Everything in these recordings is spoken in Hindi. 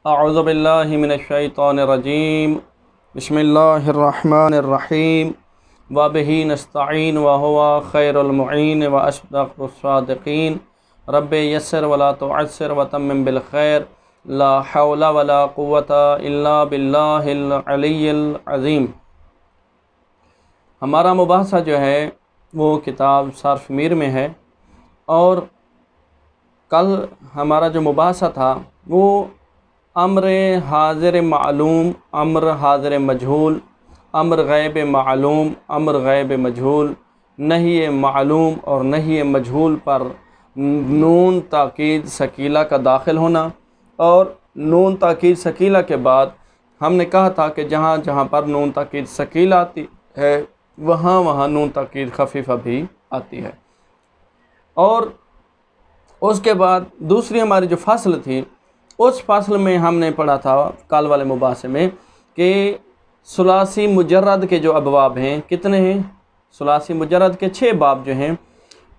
अऊज़ु बिल्लाहि मिनश्शैतानिर्रजीम बिस्मिल्लाहिर्रहमानिर्रहीम व बिही नस्तईन व हुवा खैरुल मुईन व अस्दक़ुस सादिक़ीन रब्बि यस्सिर वला तुअस्सिर व तम्मिम बिल खैर ला हौला वला कुव्वता इल्ला बिल्लाहिल अलिय्यिल अज़ीम। हमारा मुबाहसा जो है वो किताब सर्फ़ मीर में है और कल हमारा जो मुबाहसा था वो अम्र हाज़िर मालूम, अम्र हाज़िर मजहूल, अम्र गैब मालूम, अम्र गैब मजहूल, नही मालूम और नही मजहूल पर नून ताकीद सकीला का दाखिल होना। और नून ताकीद सकीला के बाद हमने कहा था कि जहाँ जहाँ पर नून ताकीद सकीला आती है वहाँ वहाँ नून ताकीद खफीफ़ा भी आती है। और उसके बाद दूसरी हमारी जो फ़सल थी उस फ़सल में हमने पढ़ा था कल वाले मुबाहसे में कि सुलासी मुजर्रद के जो अबवाब हैं कितने हैं, सुलासी मुजर्रद के 6 बाब जो हैं,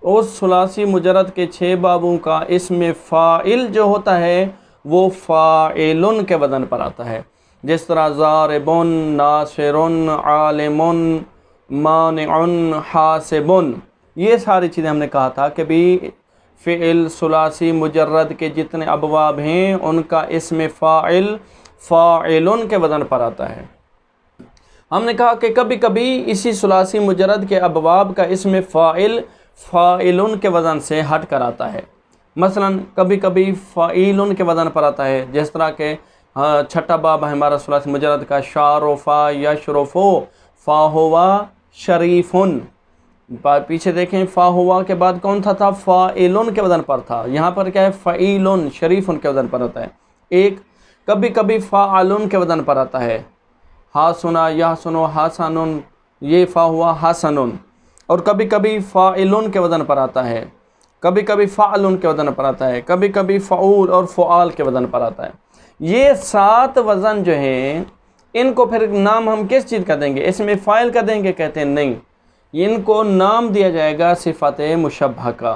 उस सुलासी मुजर्रद के 6 बाबों का इसमें फ़ाइल जो होता है वो फ़ाइलुन के वज़न पर आता है। जिस तरह ज़ारिबुन, नासिरुन, आलिमुन, मानिउन, हासिबुन, ये सारी चीज़ें हमने कहा था कि भी फ़िल सुलासी मुजर्रद के जितने अबवाब हैं उनका इसमें फ़ाइल फ़ाइलुन के वज़न पर आता है। हमने कहा कि कभी कभी इसी सुलासी मुजर्रद के अबवाब का इसमें फ़ाइल फ़ाइलुन के वज़न से हट कर आता है। मसलन कभी कभी फ़ाइलुन के वज़न पर आता है, जिस तरह के छठा बाब है हमारा सुलासी मुजर्रद का, शारोफ़ा यशरफ़ो फ़ाहुवा शरीफ़ुन। पीछे देखें फ़ा हुआ के बाद कौन था फ़ाइलुन के वज़न पर था, यहाँ पर क्या है फ़ईलुन शरीफ़ुन के वज़न पर आता है। एक कभी कभी फ़ाअलुन के वज़न पर आता है, हा सुना या सुनो हासनुन, ये फ़ा हुआ हासनुन। और कभी कभी फ़ाइलुन के वज़न पर आता है, कभी कभी फ़ाअलुन के वज़न पर आता है, कभी कभी फ़ऊल और फ़ुआल के वज़न पर आता है। ये 7 वज़न जो हैं इनको फिर नाम हम किस चीज़ का देंगे, इसमें फ़ाइल का देंगे? कहते हैं नहीं, इनको नाम दिया जाएगा सिफ़त मुशब्बह का।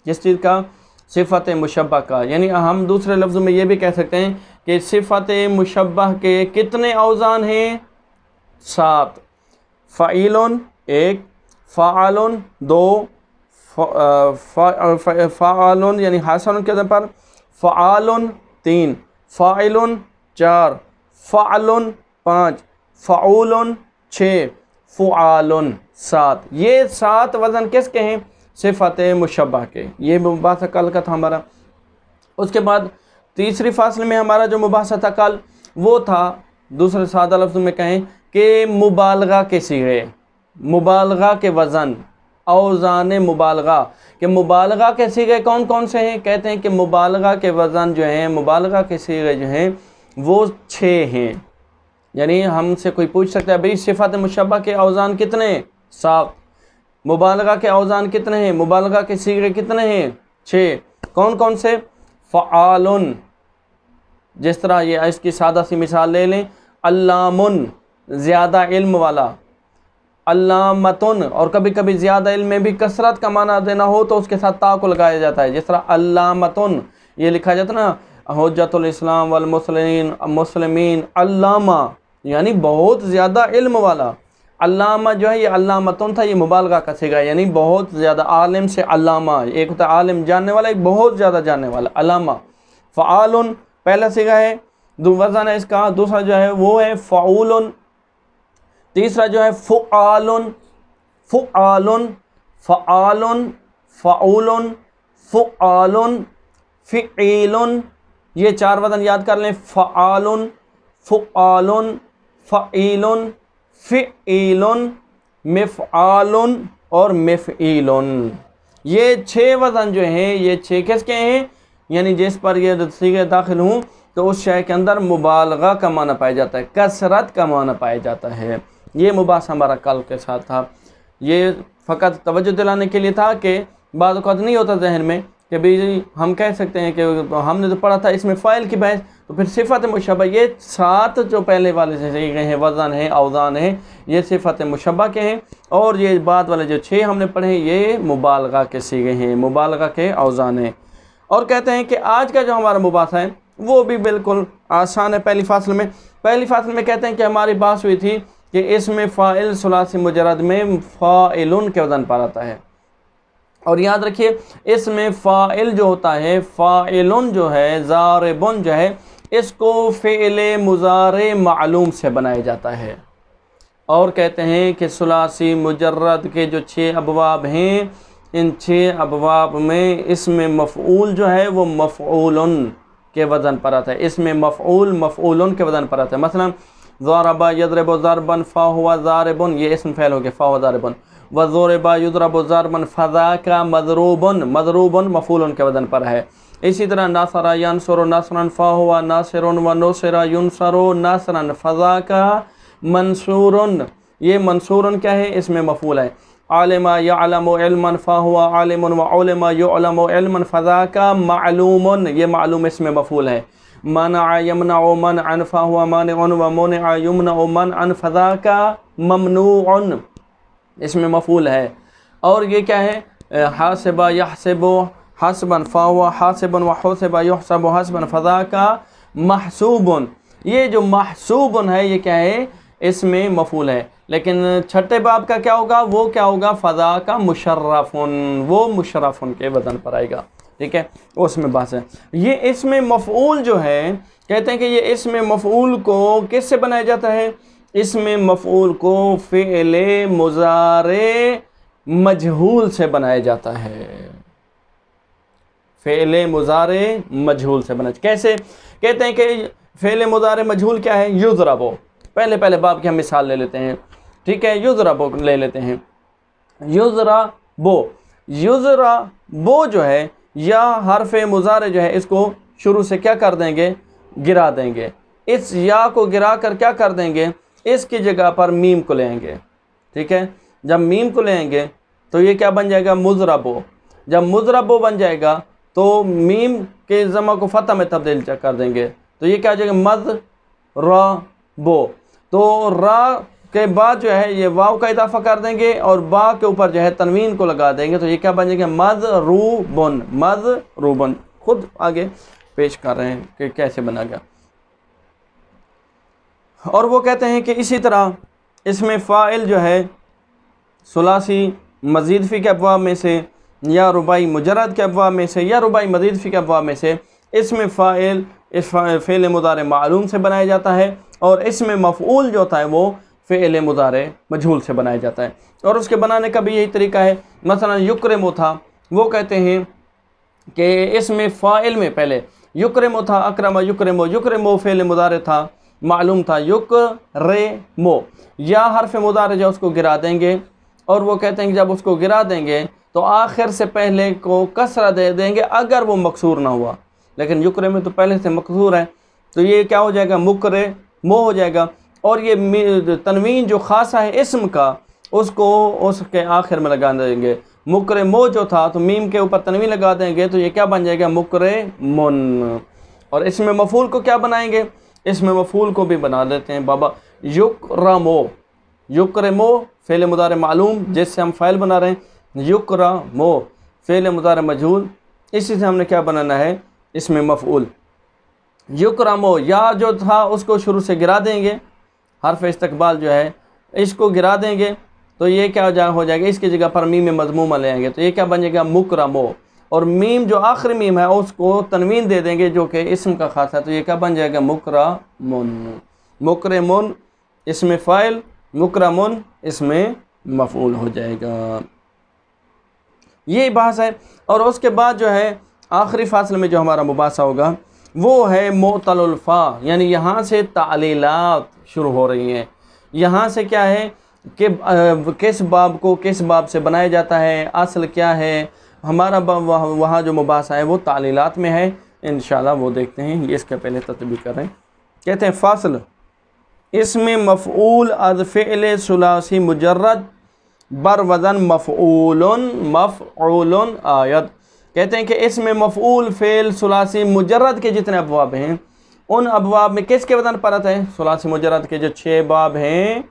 किस चीज़ का? सिफ़त मुशब्बह का। यानी हम दूसरे लफ्ज़ों में ये भी कह सकते हैं कि सिफ़त मुशब्बह के कितने औज़ान हैं? 7। फ़ईलुन 1, फ़ाअलुन 2, फ़ाअलुन यानी हासनुन के वज़न पर, फ़आलुन 3, फ़ाइलुन 4, फ़अलुन 5, फ़ऊलुन 6, फ़ुआलुन 7। ये 7 वज़न किसके हैं? सिफ़त मुशब्बह के। ये मुबाहसा कल का था हमारा। उसके बाद तीसरी फ़ासल में हमारा जो मुबाहसा था कल वो था, दूसरे सादा लफ्ज़ में कहें कि मुबालगा के सीगे, मुबालगा के वज़न, औज़ान मुबालगा के मुबालगा के सीगे कौन कौन से हैं? कहते हैं कि मुबालगा के वज़न जो हैं, मुबालगा के सीगे जो हैं वो 6 हैं। यानी हमसे कोई पूछ सकता है भाई सिफ़त मुशब्बह के औज़ान कितने? 7। मुबालगा के औज़ान कितने हैं? मुबालगा के सीगे कितने हैं? 6। कौन कौन से? फ़आलुन, जिस तरह ये इसकी सादा सी मिसाल ले लें, अल्लामुन ज़्यादा इल्म वाला, अल्लामतुन, और कभी कभी ज़्यादा इल्म में भी कसरत का माना देना हो तो उसके साथ ता को लगाया जाता है। जिस तरह अल्लामतुन ये लिखा जाता है ना, हुज्जतुल इस्लाम वल मुस्लिमीन अल्लामा, यानी बहुत ज़्यादा इल्म वाला। अल्लामा जो है ये अल्लामतुन था, ये मुबालगा का सीगा, यानी बहुत ज़्यादा आलिम से अल्लामा, एक होता है आलिम जानने वाला, एक बहुत ज़्यादा जानने वाला, अल्लामा। फ़आलुन पहला सीगा है, वज़न है इसका। दूसरा जो है वो है फ़ऊलुन। तीसरा जो है फ़ुआलुन, फ़ुआलुन, फ़आलुन, फ़ऊलुन, फ़ुआलुन, फ़िईलुन। ये 4 वज़न याद कर लें, फ़आलुन, फ़ुआलुन, फ़ईलुन, फ़िईलुन, मिफ़आलुन और मिफ़ईलुन। ये 6 वज़न जो हैं ये 6 किसके हैं? यानी जिस पर ये सीगे दाखिल हों तो उस शय के अंदर मुबालगा का माना पाया जाता है, कसरत का माना पाया जाता है। ये मुबाहसा हमारा कल के साथ था। ये फ़कत तवज्जो दिलाने के लिए था कि बाद वक़्त नहीं होता जहन में कि भाई हम कह सकते हैं कि हमने तो पढ़ा था इसमें फ़ाइल की बहस, तो फिर सिफ़त मुशब्बह ये 7 जो पहले वाले से सीखे हैं, वज़न हैं, औज़ान हैं, ये सिफ़त मुशब्बह के हैं। और ये बाद वाले जो 6 हमने पढ़े ये मुबालगा के सीगे हैं, मुबालगा के औज़ान हैं। और कहते हैं कि आज का जो हमारा मुबाहसा है वो भी बिल्कुल आसान है। पहली फासल में कहते हैं कि हमारी बात हुई थी कि इसमें फ़ाइल सुलासी मुजर्रद में फ़ाइलुन के वज़न पर आता है। और याद रखिए इसमें फ़ाइल जो होता है, फ़ाइलुन जो है, ज़ारिबुन जो है, इसको फ़िअल मुज़ारे मालूम से बनाया जाता है। और कहते हैं कि सुलासी मुजर्रद के जो 6 अबवाब हैं, इन 6 अबवाब में इसमें मफ़ऊल जो है वो मफ़ऊलन के वज़न पर आता है। इसमें मफ़ऊलन के वज़न पर आता है। मसलन ज़रबा यज़रिबु ज़रबन फ़हुवा ज़ारिबुन, ये इसम फ़ेल हो गया, फ़हुवा ज़ारिबुन। व ज़ुरिबा युज़रबु ज़रबन फ़ज़ाका मज़रूबुन मफ़ऊलन के वज़न पर है। इसी तरह नसरा यंसुरु नसरन फ़हुवा नासिरुन व नुसिरा युनसरु नसरन फ़ज़ाका मंसूरुन, ये मंसूरुन क्या है, इसमें मफ़ऊल है। आलिमा यअलमु इल्मन फ़हुवा आलिमुन व उलिमा युअलमु इल्मन फ़ज़ाका मालूमुन, ये मालूम इसमें मफ़ऊल है। मनअ यमनअ मनअन फ़हुवा मानिउन व मुनिअ युमनअ मनअन फ़ज़ाका ममनूउन, इसमें मफ़ऊल है। और ये क्या है, हासिबा यहसिबु हसबन फ़हुवा हासिबुन व हुसिबा युहसबु हसबन फ़ज़ाका महसूबुन, ये जो महसूबुन है ये क्या है, इसमें मफ़ऊल है। लेकिन छठे बाब का क्या होगा, वो क्या होगा, फ़ज़ा का मुशर्रफुन, वो मुशर्रफुन के वज़न पर आएगा। ठीक है, उसमें बात है। ये इसमें मफ़ऊल जो है, कहते हैं कि ये इसमें मफ़ऊल को किससे बनाया जाता है, इसमें मफ़ऊल को फ़िअल मुज़ारे मजहूल से बनाया जाता है। फ़िअल मुज़ारे मजहूल से बनाया, कैसे, कहते हैं कि फ़िअल मुज़ारे मजहूल क्या है, युज़रबो, पहले बाब की हम मिसाल ले लेते हैं। ठीक है, युज़रबो ले लेते हैं। युज़रबो जो है, या हरफ मुज़ारे जो है, इसको शुरू से क्या कर देंगे, गिरा देंगे। इस या को गिरा कर क्या कर देंगे, इसकी जगह पर मीम को लेंगे। ठीक है, जब मीम को लेंगे तो ये क्या बन जाएगा, मुज़रबो। जब मुज़रबो बन जाएगा तो मीम के ज़मा को फ़तह में तब्दील कर देंगे, तो ये क्या हो जाएगा, मज़रबो। तो रा के बाद जो है ये वाव का इजाफा कर देंगे और बा के ऊपर जो है तनवीन को लगा देंगे, तो ये क्या बन जाएगा, मज़रूबुन। खुद आगे पेश कर रहे हैं कि कैसे बना गया। और वो कहते हैं कि इसी तरह इसमें फ़ाइल जो है सुलासी मज़ीद फ़ी के अबवाब में से, या रुबाई मुजर्रद के अबवाब में से, या रुबाई मज़ीद फ़ी के अबवाब में से, इसमें फ़ाइल इस फ़िअल मुज़ारे मालूम से बनाया जाता है। और इसमें मफ़ऊल जो होता है वो फ़िअल मुज़ारे मजहूल से बनाया जाता है। और उसके बनाने का भी यही तरीका है। मसलन युक्रिमु था, वो कहते हैं कि इसमें फ़ाइल में पहले युक्रिमु था, अकरम युक्रिमु फ़िअल मुज़ारे था, मालूम था युक्रिमु, या हरफ मुज़ारे जो उसको गिरा देंगे। और वो कहते हैं कि जब उसको गिरा देंगे तो आखिर से पहले को कसरा दे देंगे अगर वो मकसूर ना हुआ। लेकिन युक्रे में तो पहले से मकसूर है, तो ये क्या हो जाएगा, मुकरे मो हो जाएगा। और ये तनवीन जो खासा है इसम का, उसको उसके आखिर में लगा देंगे। मुकरे मो जो था तो मीम के ऊपर तनवीन लगा देंगे, तो ये क्या बन जाएगा, मुकरे मुन। और इसमें मफूल को क्या बनाएंगे, इसमें मफूल को भी बना देते हैं बाबा, युक्रमो। युक्रमो फ़िअल मुज़ारे मालूम जिससे हम फ़ाइल बना रहे हैं, युक्रमो फ़िअल मुज़ारे मजहूल, इसी से हमने क्या बनाना है, इसमें मफ़ऊल। युक्रमो या जो था उसको शुरू से गिरा देंगे, हर्फ इस्तक़बाल जो है इसको गिरा देंगे, तो ये क्या हो जाएगा, इसकी जगह पर मीम मज़मूमा ले आएंगे, तो ये क्या बन जाएगा, मुकरमो। और मीम जो आखिरी मीम है उसको तनवीन दे देंगे जो कि इसम का खास है, तो ये क्या बन जाएगा, मुकरमुन। मुकरमुन इसमें फ़ाइल, मुकरमुन इसमें मफ़ऊल हो जाएगा। ये बात है। और उसके बाद जो है आखिरी फासले में जो हमारा मुबासा होगा वो है मुअतलुल फ़ा, यानी यहाँ से तालीलात शुरू हो रही हैं। यहाँ से क्या है कि किस बाब को किस बाब से बनाया जाता है, असल क्या है, हमारा वहाँ जो मुबासा है वो तालीलात में है। इंशाल्लाह वो देखते हैं, ये इसके पहले तत्बीक कर रहे हैं। कहते हैं फ़ासल, इसमें मफ़ऊल अज़ फ़िअल सुलासी मुजर्रद बर वज़न मफ़ऊलन आयत। कहते हैं कि इसमें मफ़ऊल फ़िअल सुलासी मुजर्रद के जितने अबवाब हैं उन अबवाब में किसके वज़न पर आता है, सुलासी मुजर्रद के जो 6 बाब हैं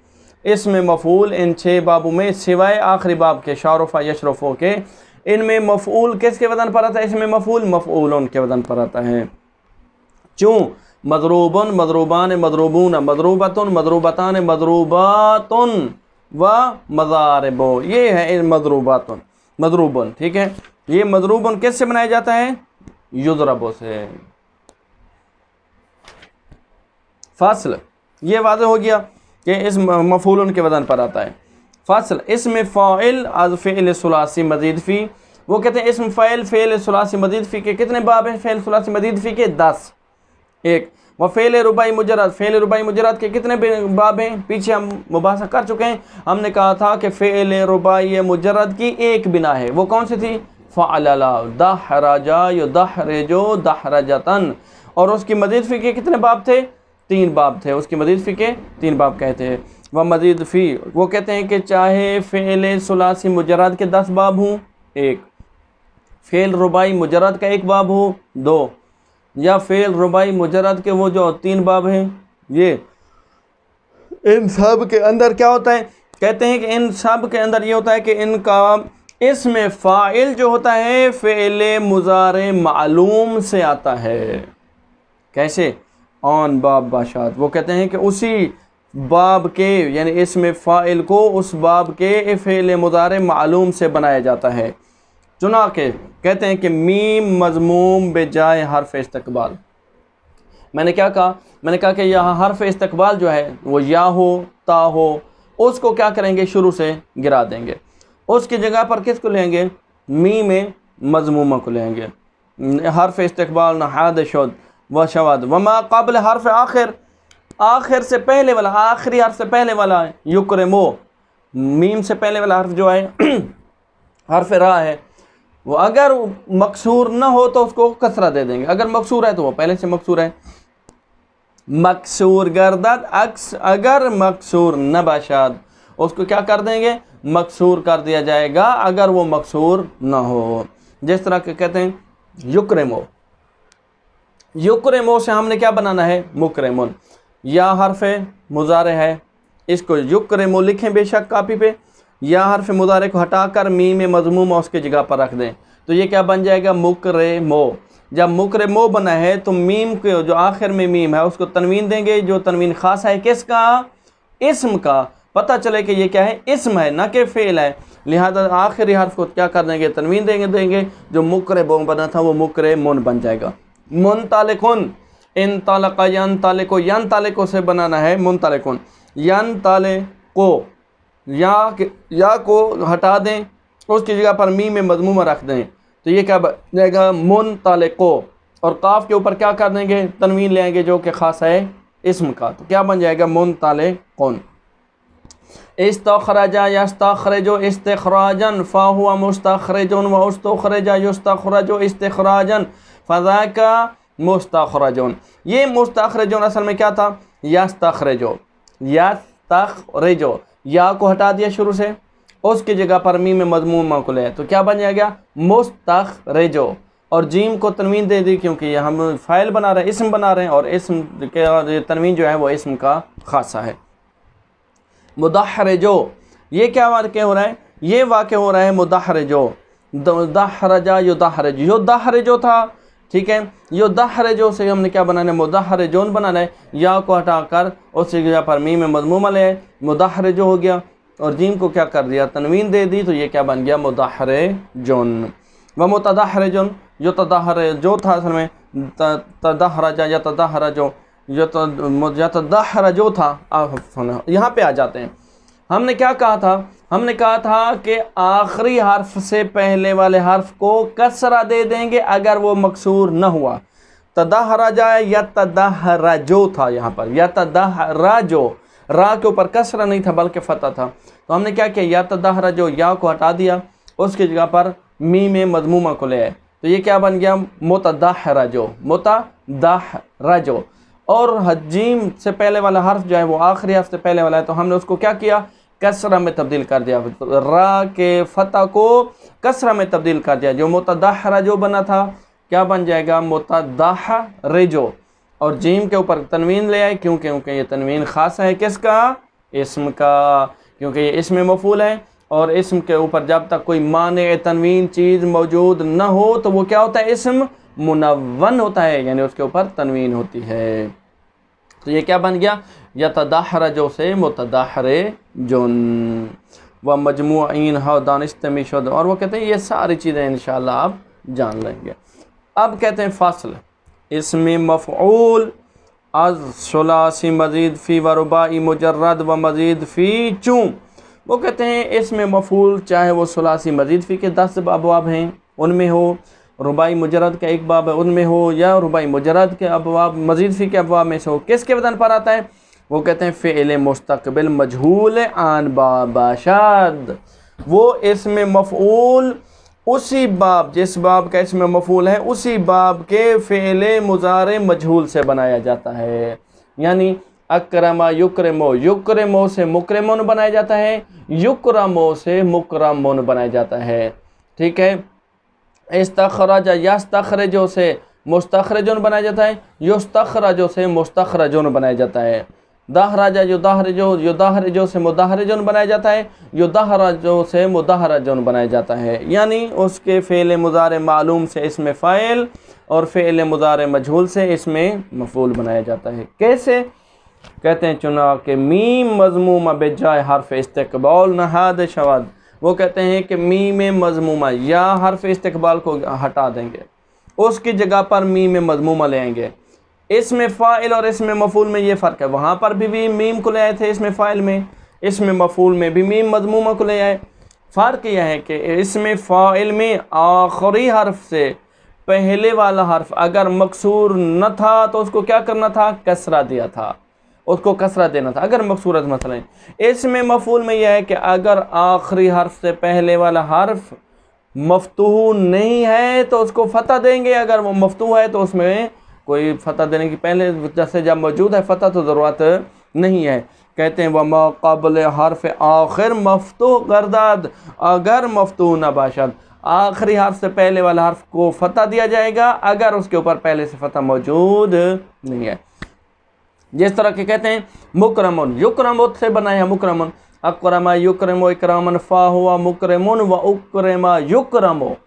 इसमें मफ़ऊल इन 6 बाबों में सिवाय आखिरी बाब के शारुफ़ा यशरफ़ो के, इनमें मफ़ऊल किसके वज़न पर आता है, इसमें मफ़ऊल मफ़ऊलन के वज़न पर आता है। चूँ, मदरूबन मदरूबान मदरूबून मदरूबतुन मदरूबतान मदरूबातुन व मज़ारिबो, ये है मदरूबातुन मदरूबन। ठीक है, ये मदरूबन किससे बनाया जाता है? युज़रबो से। फासल, ये वाज़ेह हो गया कि इस मफ़ूलन के वज़न पर आता है। फासल इसमें फ़ाइल अज़ फ़िअल सुलासी मज़ीद फ़ी, वो कहते हैं इसम फ़ाइल फ़िअल सुलासी मज़ीद फ़ी के कितने बाब हैं? फ़िअल सुलासी मज़ीद फ़ी के 10। एक व फ़िअल रुबाई मुजर्रद, फ़िअल रुबाई मुजर्रद के कितने बाब हैं? पीछे हम मुबाहसा कर चुके हैं। हमने कहा था कि फ़िअल रुबाई मुजर्रद की एक बिना है, वो कौन सी थी? फ़अलला, दहरजा युदहरिजु दहरजतन। और उसकी मज़ीद फ़ी के कितने बाब थे? 3 बाब थे। उसकी मज़ीद फ़ी के 3 बाब कहते हैं। व मज़ीद फ़ी, वो कहते हैं कि चाहे फ़िअल सुलासी मुजर्रद के 10 बाब हों, 1, फ़िअल रुबाई मुजर्रद का 1 बाब हो, 2, या फ़िअल रुबाई मुजर्रद के वो जो 3 बाब हैं, ये इन सब के अंदर क्या होता है? कहते हैं कि इन सब के अंदर ये होता है कि इनका इसमें फ़ाइल जो होता है फ़िअल मुज़ारे मालूम से आता है। कैसे? ऑन बाब बाशात, वो कहते हैं कि उसी बाब के, यानी इसमें फ़ाइल को उस बाब के फ़िअल मुज़ारे मालूम से बनाया जाता है। चुना के कहते हैं कि मीम मज़मूम बेजाय हर्फ इस्तक़बाल। मैंने क्या कहा? मैंने कहा कि यहाँ हर्फ इस्तक़बाल जो है वो या हो, ता हो, उसको क्या करेंगे? शुरू से गिरा देंगे। उसकी जगह पर किसको लेंगे? मीम मज़मूमा को लेंगे। हर्फ इस्तक़बाल नहाद शुद व शवाद वमा क़ब्ल हर्फ आखिर, आखिर से पहले वाला, आखिरी हर्फ से पहले वाला युक्रमो, मीम से पहले वाला हर्फ जो है हर्फ रा है, वो अगर मकसूर ना हो तो उसको कसरा दे देंगे, अगर मकसूर है तो वो पहले से मकसूर है। मकसूर गर्दत अक्स, अगर मकसूर न बाशाद, उसको क्या कर देंगे? मकसूर कर दिया जाएगा अगर वो मकसूर ना हो। जिस तरह के कहते हैं युक्रमो, युक्रमो से हमने क्या बनाना है? मुकरमुन। या हर्फ मुज़ारे है, इसको युक्रमो लिखें बेशक कापी पे, या हर्फ मुज़ारे को हटाकर मीम मज़मूम उसके जगह पर रख दें, तो ये क्या बन जाएगा? मुकरमो। जब मुकरमो बना है तो मीम के जो आखिर में मीम है उसको तनवीन देंगे, जो तनवीन ख़ास है किसका? इस्म का। पता चले कि ये क्या है? इस्म है, ना कि फ़ेल है। लिहाजा आखिरी हर्फ को क्या कर देंगे? तनवीन देंगे। जो मुकरमो बना था वो मुकरमुन बन जाएगा। मुनतालिकुन, इन तालका यन तालिको, यन तालिको से बनाना है मुनतालिकुन। यन तालिको, या को हटा दें, उसकी जगह पर मीम मज़मूमा रख दें, तो ये क्या बन जाएगा? मुनतालिको। और काफ के ऊपर क्या कर देंगे? तनवीन लेंगे जो कि ख़ास है इस्म का, तो क्या बन जाएगा? मुनतालिकुन। इस्तखरजा यस्तखरजो इस्तिखराजन फ़हुवा मुस्तखरजुन व उस्तखरजा युस्तखरजो इस्तिखराजन फ़ज़ाका मुस्तखरजुन। ये मुस्तखरजुन असल में क्या था? यस्तखरजो, यस्तखरजो, या को हटा दिया शुरू से, उसकी जगह पर मीम मज़मूमा को ले, तो क्या बन जाएगा? मुस्तखरजो। और जीम को तनवीन दे दी क्योंकि ये हम फ़ाइल बना रहे हैं, इस्म बना रहे हैं, और इस्म के तनवीन जो है वो इस्म का खासा है। मुदहरजो, ये क्या वाक़या हो रहा है? ये वाक़या हो रहा है मुदहरजो, दहरजा युदहरज, युदहरजो था, ठीक है। युदहरजो से हमने क्या बनाना है? मुदहरजोन बनाना है। या को हटाकर उसकी जगह पर मीम मज़मूमा ले, मुदहरजो हो गया, और जीम को क्या कर दिया? तनवीन दे दी, तो ये क्या बन गया? मुदहरजोन। व मुतदहरजोन, जो तदहरजो था असल में तदहरजा या तदहरजो, जो तदहरजो था। यहाँ पे आ जाते हैं। हमने क्या कहा था? हमने कहा था कि आखिरी हर्फ से पहले वाले हर्फ को कसरा दे देंगे अगर वो मकसूर न हुआ। तदहरजा या तदहरजो था यहाँ पर, या तदहरजो, रा के ऊपर कसरा नहीं था बल्कि फ़तह था, तो हमने क्या किया? या तदहरजो, या को हटा दिया, उसकी जगह पर मीम मज़मूमा को ले आए, तो ये क्या बन गया? मुतदहरजो, मुतदहरजो। और हजीम से पहले वाला हर्फ जो है वो आखिरी हर्फ से पहले वाला है, तो हमने उसको क्या किया? कसरा में तब्दील कर दिया, रा के फ़तह को कसरा में तब्दील कर दिया। जो मुतदहरजो बना था क्या बन जाएगा? मुतदहरजो। और जीम के ऊपर तनवीन ले आए, क्योंकि ये तनवीन ख़ास है किसका? इस्म का, क्योंकि ये इस्म मफ़ूल है, और इस्म के ऊपर जब तक कोई माने तनवीन चीज़ मौजूद न हो तो वो क्या होता है? इस्म मुनव्वन होता है, यानी उसके ऊपर तनवीन होती है। तो ये क्या बन गया, यतदाहरजो से मुतदाहरजुन व मजमूइन ह दानिस्तमिशद। और वो कहते हैं ये सारी चीज़ें इंशाअल्लाह आप जान लेंगे। अब कहते हैं फ़ासल, इसमें मफ़ऊल अज़ सुलासी मज़ीद फ़ी व रुबाई मुजर्रद व मज़ीद फ़ी चूँ। वो कहते हैं इसमें मफ़ऊल चाहे वो सुलासी मज़ीद फ़ी के 10 अबवाब हैं उनमें हो, रुबाई मुजर्रद का एक बाब है उनमें हो, या रुबाई मुजर्रद के अबवाब मज़ीद फ़ी के अबवाब में से हो, किसके वज़न पर आता है? वो कहते हैं फ़िअल मुस्तक़बिल मजहूल आन बाशाद। वो इसमें मफ़ऊल उसी बाब, जिस बाब का इसमें मफ़ऊल है उसी बाब के फ़िअल मुज़ारे मजहूल से बनाया जाता है। यानी अकरमा युक्रमो, युक्रमो से मुक्रमुन बनाया जाता है, युक्रमो से मुक्रमुन बनाया जाता है। ठीक है। इस्तखरज यस्तखरजो से मुस्तखरजुन बनाया जाता है, युस्तखरजो से मुस्तखरजुन बनाया जाता है। दाहराजा युदाहरजो से मुदाहरजुन बनाया जाता है, युदाहरजो से मुदाहरजुन बनाया जाता है। यानी उसके फ़ेल मुज़ारे मालूम से इसमें फ़ाइल और फ़ेल मुज़ारे मजहूल से इसमें मफ़ऊल बनाया जाता है। कैसे? कहते हैं चुना के मीम मज़मूमा बेजाय हर्फ इस्तक़बाल नहाद शवाद। वो कहते हैं कि मीम मज़मूमा या हर्फ इस्तक़बाल को हटा देंगे, उसकी जगह पर मीम मज़मूमा ले आएंगे। इसमें फ़ाइल और इसमें मफ़ऊल में ये फ़र्क है, वहाँ पर भी मीम को ले आए थे इसमें फ़ाइल में, इसमें मफ़ऊल में भी मीम मज़मूमा को ले आए। फ़र्क यह है कि इसमें फ़ाइल में आखिरी हर्फ से पहले वाला हर्फ अगर मकसूर न था तो उसको क्या करना था, कसरा दिया था, उसको कसरा देना था अगर मकसूरत मसला। इसमें मफ़ऊल में यह है कि अगर आखिरी हर्फ से पहले वाला हर्फ मफ्तूह नहीं है तो उसको फ़तह देंगे, अगर वो मफ्तूह है तो उसमें कोई फ़तह देने की पहले जैसे जब मौजूद है फ़तह तो ज़रूरत नहीं है। कहते हैं वमा क़ब्ल हर्फ आखिर मफ्तूह गर्दाद, अगर मफ्तूह न बाशद, आखिरी हर्फ से पहले वाला हर्फ को फ़तह दिया जाएगा अगर उसके ऊपर पहले से फ़तह मौजूद नहीं है। जिस तरह के कहते हैं मुकरमुन, युक्रमुन से बनाया है मुकरमुन, अकरमा युक्रमो इकरामन फ़ा हुआ मुकरमुन व उकरमा युक्रमो,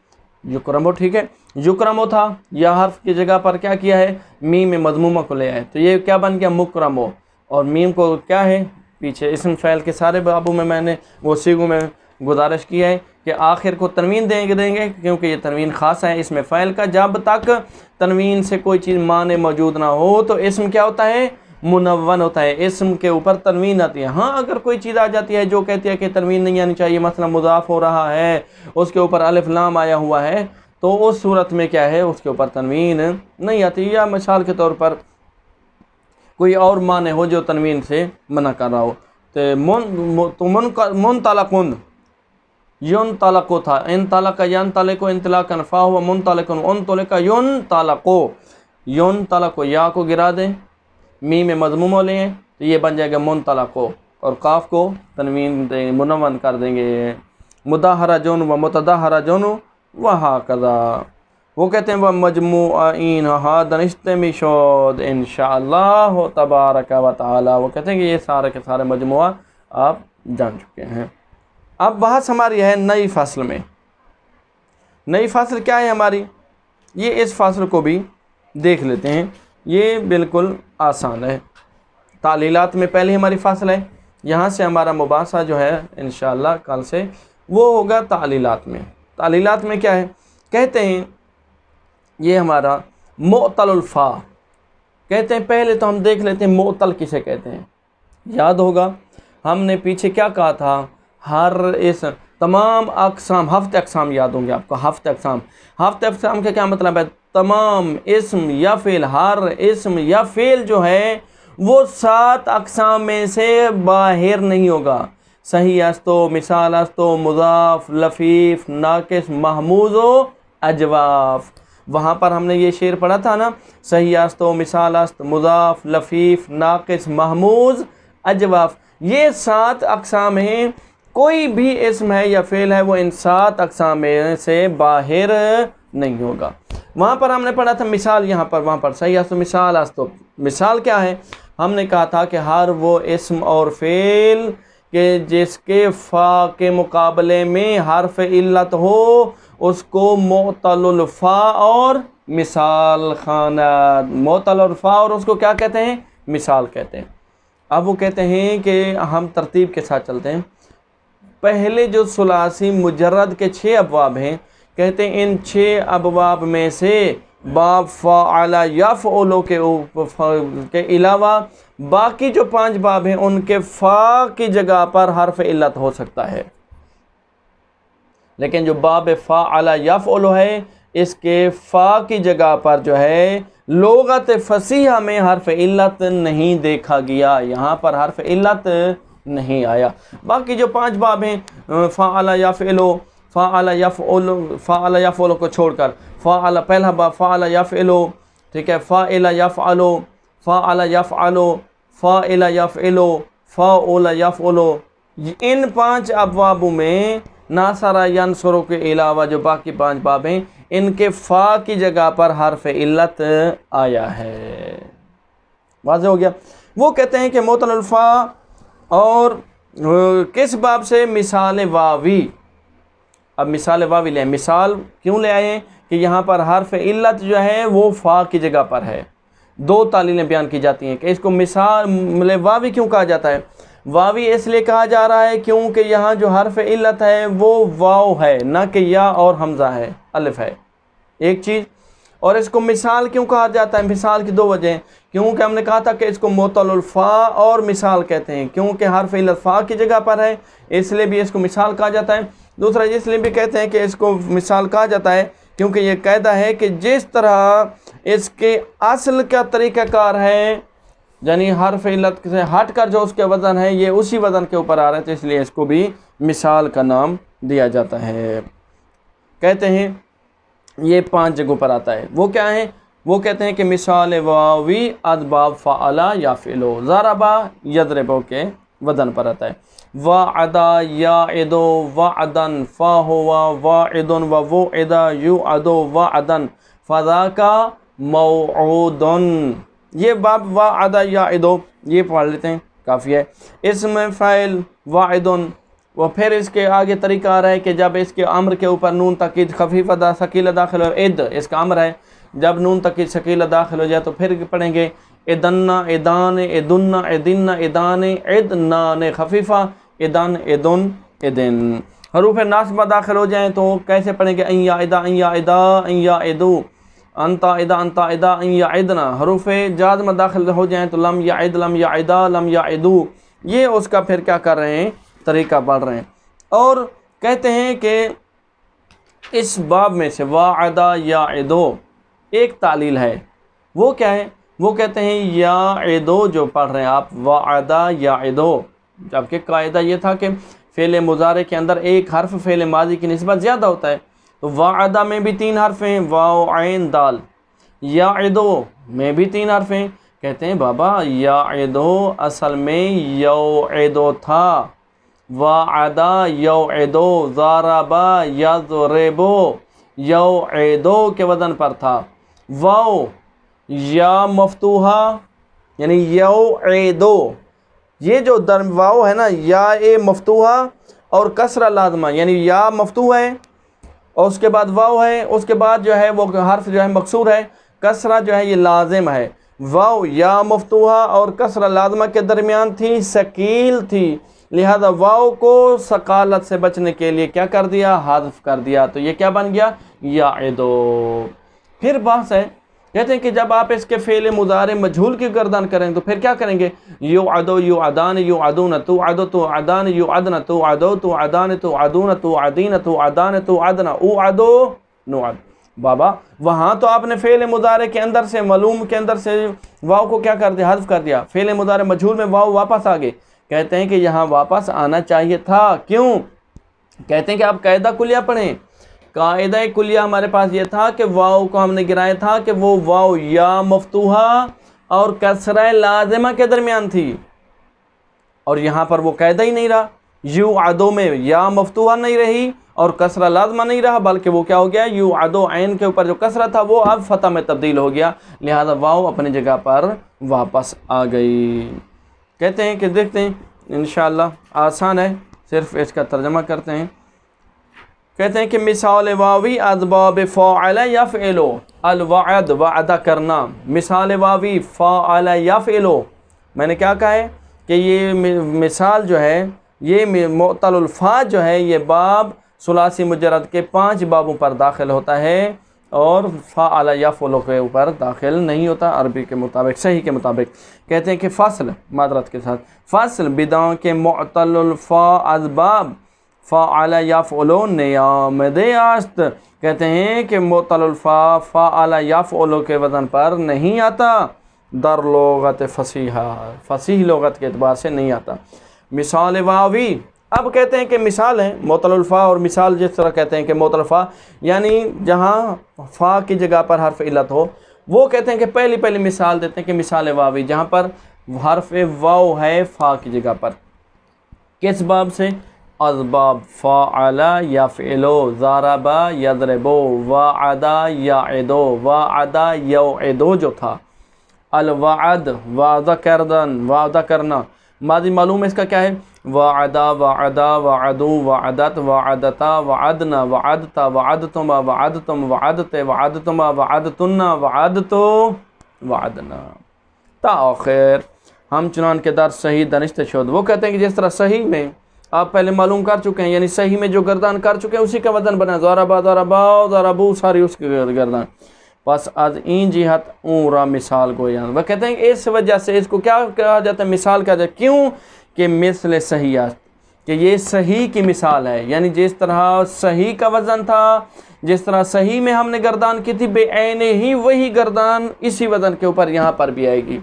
युक्रमो। ठीक है, युक्रमो था, यह हर्फ की जगह पर क्या किया है, मीम मज़मूमा को ले आए, तो ये क्या बन गया मुकरमो। और मीम को क्या है पीछे इस्म फ़ैल के सारे बाबों में मैंने वो सीगों में गुजारिश की है कि आखिर को तनवीन देंगे क्योंकि ये तनवीन ख़ास है इसमें फ़ैल का। जब तक तनवीन से कोई चीज़ माने मौजूद ना हो तो इस्म क्या होता है, मुनव्वन होता है, इस्म के ऊपर तनवीन आती है। हाँ, अगर कोई चीज़ आ जाती है जो कहती है कि तनवीन नहीं आनी चाहिए, मसलन मुज़ाफ़ हो रहा है उसके ऊपर अलिफ लाम आया हुआ है, तो उस सूरत में क्या है उसके ऊपर तनवीन नहीं आती। या मिसाल के तौर पर कोई और माने हो जो तनवीन से मना कर रहा हो, तो मुन तलकुन युन तलको था, इन तलक यन तलको इंतलाकन फ़ा हुआ मुन तलकुन उन तलका युन तलको, या को गिरा दें, मीम मज़मूमा लें तो ये बन जाएगा मुन तलको, और काफ को तनवीन देंगे मुनव्वन कर देंगे, मुदाहरजुन व मुतदाहरजुन व हाकज़ा। वो कहते हैं वह मजमूइन हादन इस्तमिशद इंशाअल्लाह तबारक व तआला। वो कहते हैं कि ये सारे के सारे मजमुआ आप जान चुके हैं। अब बहस हमारी है नई फ़सल में। नई फ़सल क्या है हमारी, ये इस फ़सल को भी देख लेते हैं, ये बिल्कुल आसान है। तालीलात में पहले हमारी फ़सल है, यहाँ से हमारा मुबासा जो है इंशाअल्लाह कल से वो होगा तालीलात में। तालीलात में क्या है, कहते हैं ये हमारा मुअतल फ़ा। कहते हैं पहले तो हम देख लेते हैं मुअतल किसे कहते हैं। याद होगा हमने पीछे क्या कहा था, हर इस तमाम अक़साम, हफ्ते अक़साम याद होंगे आपको, हफ्ते अक़साम का क्या मतलब है, तमाम इस्म या फ़ेल, हर इस्म या फ़ेल जो है वो 7 अक़साम में से बाहर नहीं होगा। सही अस्तो, मिसाल अस्तो, मुज़ाफ़, लफ़ीफ़, नाक़िस, महमूज़ व अजवाफ़। वहाँ पर हमने ये शेर पढ़ा था ना, सही अस्तो, मिसाल अस्त, मुज़ाफ़, लफ़ीफ़, नाक़िस, महमूज़, अजवाफ़, ये 7 अक़साम हैं। कोई भी इस्म है या फ़ेल है वो इन 7 अक़साम में से बाहर नहीं होगा। वहाँ पर हमने पढ़ा था मिसाल, यहाँ पर वहाँ पर सही अस्तो मिसाल अस्तो। मिसाल क्या है, हमने कहा था कि हर वो इस्म और फ़ेल के जिसके फ़ा के मुकाबले में हर्फ इल्लत हो उसको मुअतलुल फ़ा और मिसाल खाना, मोतल और फ़ा और उसको क्या कहते हैं, मिसाल कहते हैं। अब वो कहते हैं कि हम तरतीब के साथ चलते हैं। पहले जो सुलासी मुजर्रद के 6 अबवाब हैं, कहते हैं इन 6 अबवाब में से बाब फ़अला यफ़अलु के अलावा बाकी जो 5 बाब हैं उनके फ़ा की जगह पर हर्फ इल्लत हो सकता है, लेकिन जो बाब फ़अला यफ़अलु है इसके फ़ा की जगह पर जो है लोगत फसीहा में हर्फ इल्लत नहीं देखा गया, यहाँ पर हर्फ इल्लत नहीं आया। बाकी जो 5 बाब हैं फ़अला यफ़अलु, फ़अला यफ़अलु को छोड़कर फ़अला पहला बाब फ़अला यफ़अलु, ठीक है, फ़अला यफ़अलु, फ़अला यफ़अलु, फ़अला यफ़अलु, फ़अला यफ़अलु, इन 5 अबवाबों में नासरा यनसुरु के अलावा जो बाकी 5 बाब हैं इनके फ़ा की जगह पर हर्फ इल्लत आया है। वाज़ेह हो गया। वो कहते हैं कि मोतल फ़ा और किस बाब से, मिसाल वावी। अब मिसाल वावी ले, मिसाल क्यों ले आए हैं कि यहाँ पर हर्फ इल्लत जो है वो फ़ा की जगह पर है। 2 तालीलें बयान की जाती हैं कि इसको मिसाल वावी क्यों कहा जाता है। वावी इसलिए कहा जा रहा है क्योंकि यहाँ जो हर्फ इल्लत है वो वाव है, ना कि या और हमज़ा है, अलिफ है, एक चीज़। और इसको मिसाल क्यों कहा जाता है, मिसाल की 2 वजह, क्योंकि हमने कहा था कि इसको मोतलुल फ़ा और मिसाल कहते हैं, क्योंकि हर्फ इल्लत फ़ा की जगह पर है इसलिए भी इसको मिसाल कहा जाता है। दूसरा इसलिए भी कहते हैं कि इसको मिसाल कहा जाता है क्योंकि ये कायदा है कि जिस तरह इसके असल का तरीक़ाकार है, यानी हर्फ इल्लत से हट कर जो उसके वज़न है ये उसी वज़न के ऊपर आ रहा है, तो इसलिए इसको भी मिसाल का नाम दिया जाता है। कहते हैं ये 5 जगहों पर आता है। वो क्या है, वो कहते हैं कि मिसाल वावी अदबाब फ़अला यफ़अलु ज़रबा यज़रिबु के वज़न पर आता है। वअदा याइदु वअदन फ़हुवा वाइदुन व वुइदा युअदु वअदन फ़ज़ाका मौऊदुन। ये बाब वअदा याइदु ये पढ़ लेते हैं, काफ़ी है। इसमें फ़ाइल वाइदुन, वो फिर इसके आगे तरीका आ रहा है कि जब इसके अम्र के ऊपर नून तकीद खफीफ़ा सकीला दाखिल हो, इद इसका अम्र है, जब नून तकीद सकीला दाखिल हो जाए तो फिर पढ़ेंगे इदन्ना इदान इदुन्ना इदिन्ना इदान इदनान खफीफ़ा इदन इदुन इदिन। हरूफ नास्बा दाखिल हो जाएँ तो कैसे पढ़ेंगे, अय्या इदा अय्या इदा अय्या इदु, अंता इदा अय्या इदना। हरूफ जाज़मा दाखिल हो जाएँ तो लम या इद लम या इदा लम या इदु। ये उसका फिर क्या कर रहे हैं, तरीका पढ़ रहे हैं। और कहते हैं कि इस बाब में से वाअदा याइदो एक तालील है, वो क्या है, वो कहते हैं याइदो जो पढ़ रहे हैं आप वाअदा याइदो, जबकि कायदा ये था कि फ़ेल मुज़ारे के अंदर एक हर्फ फ़ेल माजी की निस्बत ज़्यादा होता है, तो वाअदा में भी 3 हर्फ हैं, वाव ऐन दाल। याइदो में भी 3 हर्फ हैं। कहते हैं बाबा याइदो असल में यौइदो था, वाअदा यौइदो, ज़रबा यज़रिबु यौइदो के वज़न पर था। वाव या मफ्तूहा यानी यौइदो, ये जो दर वाव है ना, या ए मफ्तूहा और कसरा लाजमा, यानी या मफ्तूह है और उसके बाद वाव है, उसके बाद जो है वो हर्फ जो है मकसूर है, कसरा जो है ये लाजिम है। वाव या मफ्तूहा और कसरा लाजमा के दरमियान थी, सकील थी, लिहाजा वाव को सकालत से बचने के लिए क्या कर दिया, हज़्फ़ कर दिया, तो ये क्या बन गया, याइदो। फिर बहस है, कहते हैं कि जब आप इसके फ़ेल मुज़ारे मजहूल की गर्दन करें तो फिर क्या करेंगे, युअदो युअदान युअदून तुअदो तुअदान युअदन तुअदो तुअदान तुअदून तुअदीन तुअदान तुअदना उअदो नुअद। बाबा वहाँ तो आपने फ़ेल मुज़ारे के अंदर से, मालूम के अंदर से वाव को क्या कर दिया, हज़्फ़ कर दिया, फ़ेल मुज़ारे मजहूल में वाव वापस आ गए। कहते हैं कि यहाँ वापस आना चाहिए था, क्यों, कहते हैं कि आप कायदा कुलिया पढ़ें। कायदा कुलिया हमारे पास ये था कि वाव को हमने गिराया था कि वो वाव या मफ्तूहा और कसरा लाजिमा के दरमियान थी, और यहाँ पर वो कायदा ही नहीं रहा। युअदो में या मफ्तूहा नहीं रही और कसरा लाजमा नहीं रहा, बल्कि वो क्या हो गया, युअदो ऐन के ऊपर जो कसरा था वो अब फतह में तब्दील हो गया, लिहाजा वाव अपनी जगह पर वापस आ गई। कहते हैं कि देखते हैं इंशाअल्लाह, आसान है, सिर्फ इसका तर्जमा करते हैं। कहते हैं कि मिसाल वावी अज़बाब फ़अल यफ़अलु, अल-वअद वादा करना, मिसाल वावी फ़अल यफ़अलु, मैंने क्या कहा है कि ये मिसाल जो है ये मुअत्तलुल फ़ा जो है ये बाब सुलासी मुजर्रद के 5 बाबों पर दाखिल होता है और फ़अल यफ़अलु के ऊपर दाखिल नहीं होता अरबी के मुताबिक, सही के मुताबिक। कहते हैं कि फ़स्ल मादरत के साथ फ़स्ल बिदाओं के मुअत्तलुल फ़ा अज़बाब फ़अल यफ़अलु नियामद आस्त, कहते हैं कि मुअत्तलुल फ़ा फ़अल यफ़अलु के वज़न पर नहीं आता, दर लोगत फ़सीहा, फ़सीह लोगत के एतबार से नहीं आता। मिसाल वावी, अब कहते हैं कि मिसाल है मुअत्तलुल फ़ा और मिसाल जिस तरह कहते हैं कि मुअत्तलुल फ़ा यानी जहाँ फ़ा की जगह पर हर्फ इल्लत हो, वो कहते हैं कि पहली मिसाल देते हैं कि मिसाल वावी जहाँ पर हर्फ वाव है फ़ा की जगह पर, किस बाब से? अज़बाब फ़अल यफ़अलु, ज़रबा यज़रिबु, वअदा यअदु, वअदा यउइदु जो था, अल-वअद वादा करदन, वादा करना, मादी मालूम है इसका क्या है? वअदा वअदा वअदु वअदत वअदता वअदना वअदता वअदतुमा वअदतुम वअदते वअदतुमा वअदतुन्ना वअदतु वअदना ता आखिर। हम चुनान के दर सही दनिश्त शुद, वो कहते हैं कि जिस तरह सही में आप पहले मालूम कर चुके हैं, यानी सही में जो गर्दान कर चुके हैं उसी का वजन बना, ज़रबा ज़रबा ज़रबू सारी उसकी गर्दान, बस आज इन जिहत ऊरा मिसाल को याद। वह कहते हैं कि इस वजह से इसको क्या कहा जाता है? मिसाल कहा जाता है। क्यों? कि मिसल सही, कि ये सही की मिसाल है, यानी जिस तरह सही का वज़न था, जिस तरह सही में हमने गर्दान की थी बेऐने ही वही गर्दान इसी वज़न के ऊपर यहाँ पर भी आएगी।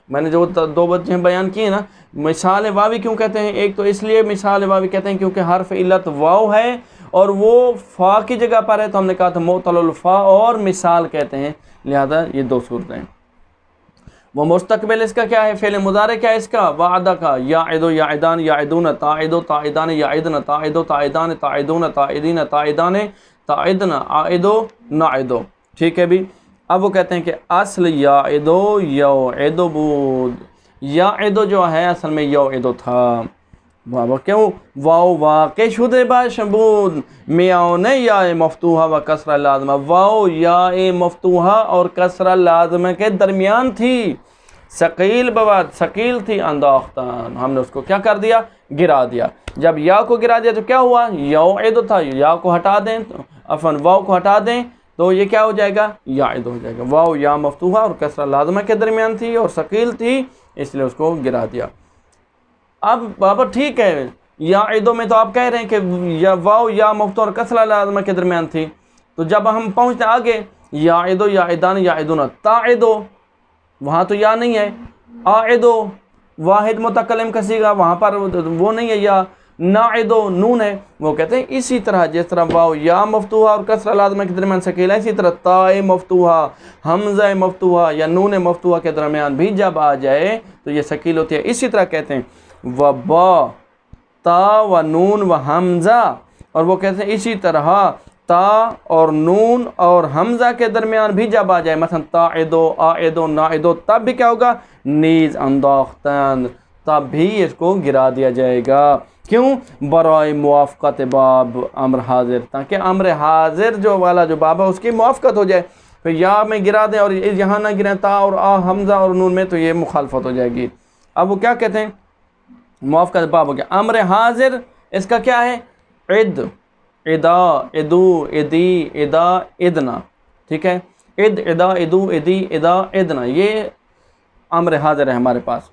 मैंने जो 2 वजह बयान किए ना, मिसाल वावी क्यों कहते हैं? एक तो इसलिए मिसाल वावी कहते हैं क्योंकि हर्फ इल्लत वाव है और वो फ़ा की जगह पर है, तो हमने कहा था मुअत्तलुल फ़ा और मिसाल कहते हैं, लिहाजा ये 2 सूरतें हैं। वो मुस्तकबिल इसका क्या है? फ़ेल मुदारे क्या है इसका? वादा का, याइदु याइदान याइदून, ताइदु ताइदान याइदन, ताइदु ताइदान ताइदून, ताइदीन ताइदान ताइदना, आइदु नाइदु, ठीक है भी। अब वो कहते हैं कि असल याइदु यउइदु बूद, याइदु जो है असल में यउइदु था, वाह क्यों? वाओ वाक़े शुदे बाशबूद मियाओ या मफ्तूहा व कसरा लाज़िमा, वाओ या मफ्तूहा और कसरा लाज़िमा के दरमियान थी, सकील बवाद सकील थी, अंदाख्तान हमने उसको क्या कर दिया? गिरा दिया। जब या को गिरा दिया तो क्या हुआ? यउइदु था, या को हटा दें अफन वाओ को हटा दें तो ये क्या हो जाएगा? याइद हो जाएगा। वाओ या मफ्तूहा और कसरा लाज़िमा के दरमियान थी और सकील थी, इसलिए उसको गिरा दिया। अब बाबा ठीक है, याइदो में तो आप कह रहे हैं कि या वाओ या मफ्तू और कसरा लाज़िमा के दरमियान थी, तो जब हम पहुँचते आगे याइदो याइदान याइदुना, ताइदो वहाँ तो या नहीं है, आइदो वाहिद मुतकल्लिम का सीगा वहाँ पर वो नहीं है, या नाइदो नून है। वो कहते हैं इसी तरह जिस तरह वाओ या मफ्तूहा और कसरा लाज़िमा के दरमियान सकील है, इसी तरह ताए मफ्तूहा हमज़ा मफ्तूहा या नून मफ्तूहा के दरमियान भी जब आ जाए तो ये सकील होती है। इसी तरह कहते हैं व बा ता व नून व हमज़ा, और वो कहते हैं इसी तरह ता और नून और हमज़ा के दरमियान भी जब आ जाए, मसलन ताइदो आइदो नाइदो, तब भी क्या होगा? नीज़ अंदाख्तान, तब भी इसको गिरा दिया जाएगा। क्यों? बराए मुआफ़क़त बाब अम्र हाजिर, ताकि अम्र हाजिर जो वाला जो बाब है उसकी मुआफ़क़त हो जाए। फिर या में गिरा दें और यहाँ ना गिरें ता और आ हमज़ा और नून में, तो ये मुखालफत हो जाएगी। अब वो क्या कहते हैं? मुआफ़क़त बाब हो गया। अम्र हाजिर इसका क्या है? इद इदा इदू इदी इदा इदना, ठीक है, इद इदा इदू इदी इदा इदना, ये अम्र हाजिर है हमारे पास।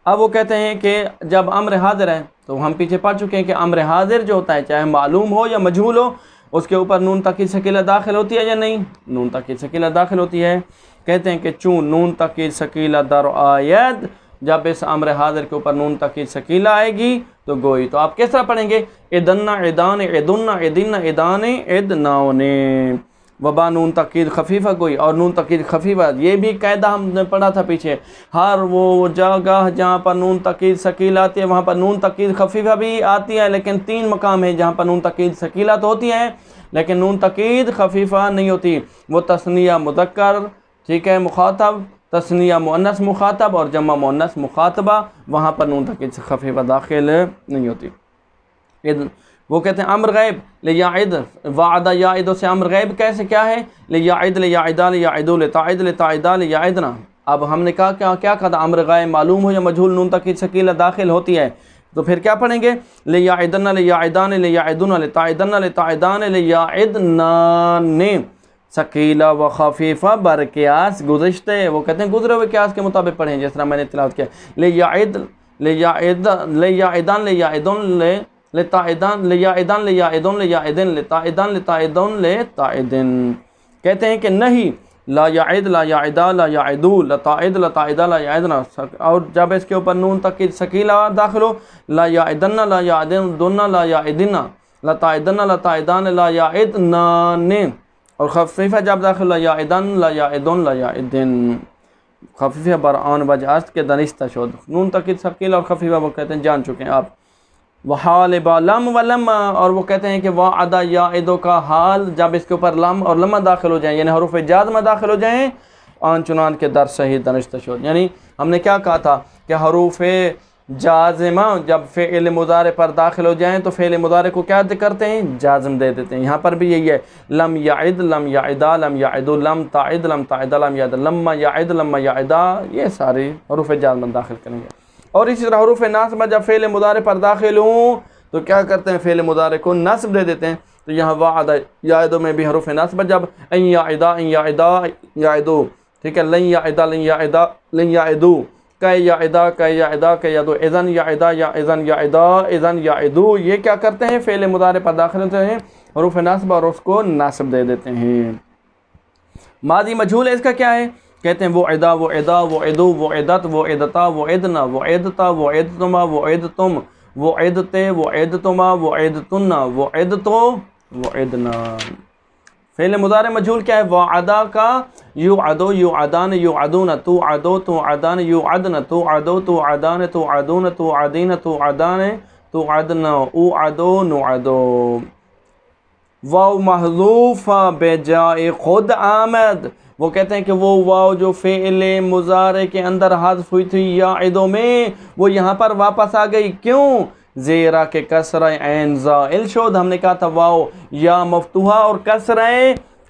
अब वो कहते हैं कि जब अम्र हाजिर है तो हम पीछे पढ़ चुके हैं कि अम्र हाजिर जो होता है चाहे मालूम हो या मजहूल हो, उसके ऊपर नून तकीद सकीला दाखिल होती है या नहीं? नून तकीद सकीला दाखिल होती है। कहते हैं कि चूँ नून तकीद सकीला दर आयद, जब इस अम्र हाजिर के ऊपर नून तकीद सकीला आएगी तो गोई, तो आप किस तरह पढ़ेंगे? इदन्ना इदान इदुन्ना इदिन्ना इदाने इदनाओने, वबा नून तकीद खफीफ़ा गोई, और नून तकीद खफीफ़ा ये भी कायदा हमने पढ़ा था पीछे, हर वो जगह जहाँ पर नून तकीद सकीला आती है वहाँ पर नून तकीद खफीफ़ा भी आती है, लेकिन 3 मकाम है जहाँ पर नून तकीद सकीला तो होती है लेकिन नून तकीद खफीफ़ा नहीं होती। वो तस्निया मुज़क्कर, ठीक है, मुखातब, तस्निया मुअन्नस मुखातब और जमा मुअन्नस मुखातबा, वहाँ पर नून तकीद खफीफ़ा दाखिल नहीं होती। वो कहते हैं अम्र गैब ले याइद, वादा याइदो से अम्र गैब कैसे क्या है, ले याइद ले याइदा ले याइदो ले ताइद ले ताइदा ले याइदना। अब हमने कहा क्या कहा, अम्र गैब मालूम हो या मजहूल, नून तक की शकील दाखिल होती है, तो फिर क्या पढ़ेंगे, ले याइदना ले याइदान ले याइदुना ले ताइदना ले ताइदान ले याइदना ने शकीला व खफीफ़ा बर क़ियास गुज़िश्ते। वो कहते हैं गुजरे हुए क़ियास के मुताबिक पढ़ें, जिस तरह मैंने तिलावत किया, ले याइद ले याइद ले याइदान ले याइदुन ले ताइदान ले याइदान ले याइदुन ले याइदिन ले ताइदान ले ताइदुन ले ताइदिन। कहते हैं कि नहीं, ला याइद ला याइदा ला याइदू ला ताइद ला ताइदा ला याइदना, और जब इसके ऊपर नून तक की शकीला दाखिल हो, ला याइदन्ना ला याइदुन्ना ला याइदिना ला ताइदन्ना ला ताइदान ला याइदना ने, और खफीफ़ा जब दाखिल ला याइदन ला याइदुन ला याइदिन, खफीफ़ा बरआन वजअस्त के दनिस्ता शोद, नून तक की शकील और खफीफ़ा वो कहते हैं जान चुके हैं आप। वहाल बालम व लम्मा, और वो कहते हैं कि वह अदा याइदो का हाल जब इसके ऊपर लम और लम्मा दाखिल हो जाएं, यानी हरूफ जाज़मा दाखिल हो जाएं, आन चुनान के दर सही दनिस्ता शोद। यानी हमने क्या कहा था कि हरूफ जाज़िमा जब फ़ेल मुज़ारे पर दाखिल हो जाएं तो फ़ेल मुज़ारे को क्या करते हैं, जाज़म दे देते हैं। यहाँ पर भी यही है, लम याइद लम याइदा लम याइदु लम ताइद लम ताइदा लम याइद लम्मा याइद लम्मा याइदा, ये सारी हरूफ जाज़मा दाखिल करेंगे। और इसी तरह हरूफ नास्ब जब फ़ेल मुज़ारे पर दाखिल हों तो क्या करते हैं, फ़ेल मुज़ारे को नस्ब दे देते हैं। तो यहाँ वादा याइदो में भी हरूफ नास्ब जब अन याइदा याइदो, ठीक है, लन याइदा लन याइदा लन याइदू, कै याइदा कै याइदा कै यादो, इज़न याइदा या इज़न याइदा इज़न याइदू, ये क्या करते हैं, फ़ेल मुज़ारे पर दाखिल होते हैं हरूफ नास्ब और उसको नास्ब दे देते हैं। मादी मजहूल है, इसका क्या है, कहते हैं वो इदा वो इदा वो इदु वो इदत वो इदता वो इदना वो इदता वो इदतुमा वो इदतुम वो इदते वो इदतुमा वो इदतुन्ना वो इदतो वो इदना। फ़ेल मुज़ारे मजहूल क्या है, वादा का यू अदो यू अदान यू अदून तू अदो तू अदान यू अदन तू अदो तू अदान तू अदून तू अदीन तू अदान तू अदना उ अदो नु अदो। वाव महज़ूफ़ा बेजाए खुद आमद, वो कहते हैं कि वो वाव जो फ़ेल मुज़ारे के अंदर हज़्फ़ हुई थी याइदो में, वो यहाँ पर वापस आ गई, क्यों, ज़ेरा के कसरा ऐन ज़ाइल शोद। हमने कहा था वाव या मफ्तूहा और कसरा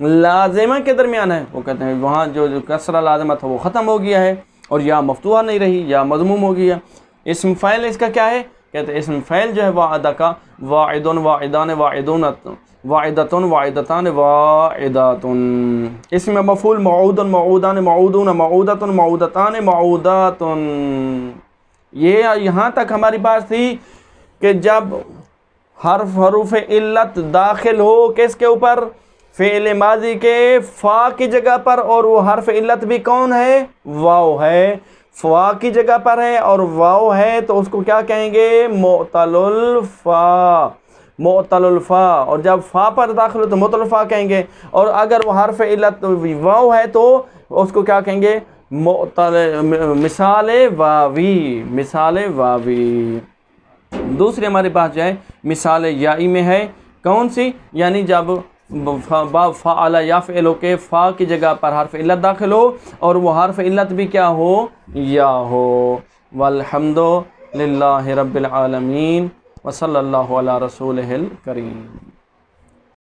लाज़िमा के दरमियान है, वो कहते हैं वहाँ जो कसरा लाज़िमा था वो ख़त्म हो गया है और या मफ्तूहा नहीं रही, या मज़मूम हो गया। इस्म फ़ाइल इसका क्या है, कहते हैं इस्म फ़ाइल जो है वादा का वाइदुन वाइदान वाइदुनत वाइदतुन वाइदतान वाइदातुन। इसमें मफ़ूल मऊदुन मऊदान मऊदून मऊदतुन मऊदतान मऊदातुन। ये यहाँ तक हमारी बात थी कि जब हरूफ इल्लत दाखिल हो किसके ऊपर, फ़ेल माजी के फ़ा की जगह पर, और वो हर्फ इल्लत भी कौन है, वाव है, फ़ा की जगह पर है और वाव है, तो उसको क्या कहेंगे, मुअतलुल फ़ा, मुअतलुल फ़ा। और जब फ़ा पर दाखिल हो तो मुअतलुल फ़ा कहेंगे, और अगर वो हर्फ इल्लत वाव है तो उसको क्या कहेंगे, मिसाल वावी, मिसाल वावी। दूसरी हमारी बात जो है मिसाल याई में है, कौन सी, यानी जब फ़अला यफ़अलु के फ़ा की जगह पर हर्फ इल्लत दाखिल हो और वो हर्फ इल्लत भी क्या हो, या हो। वल्हम्दु लिल्लाहि रब्बिल आलमीन व सल्लल्लाहु अला रसूलिहिल करीम।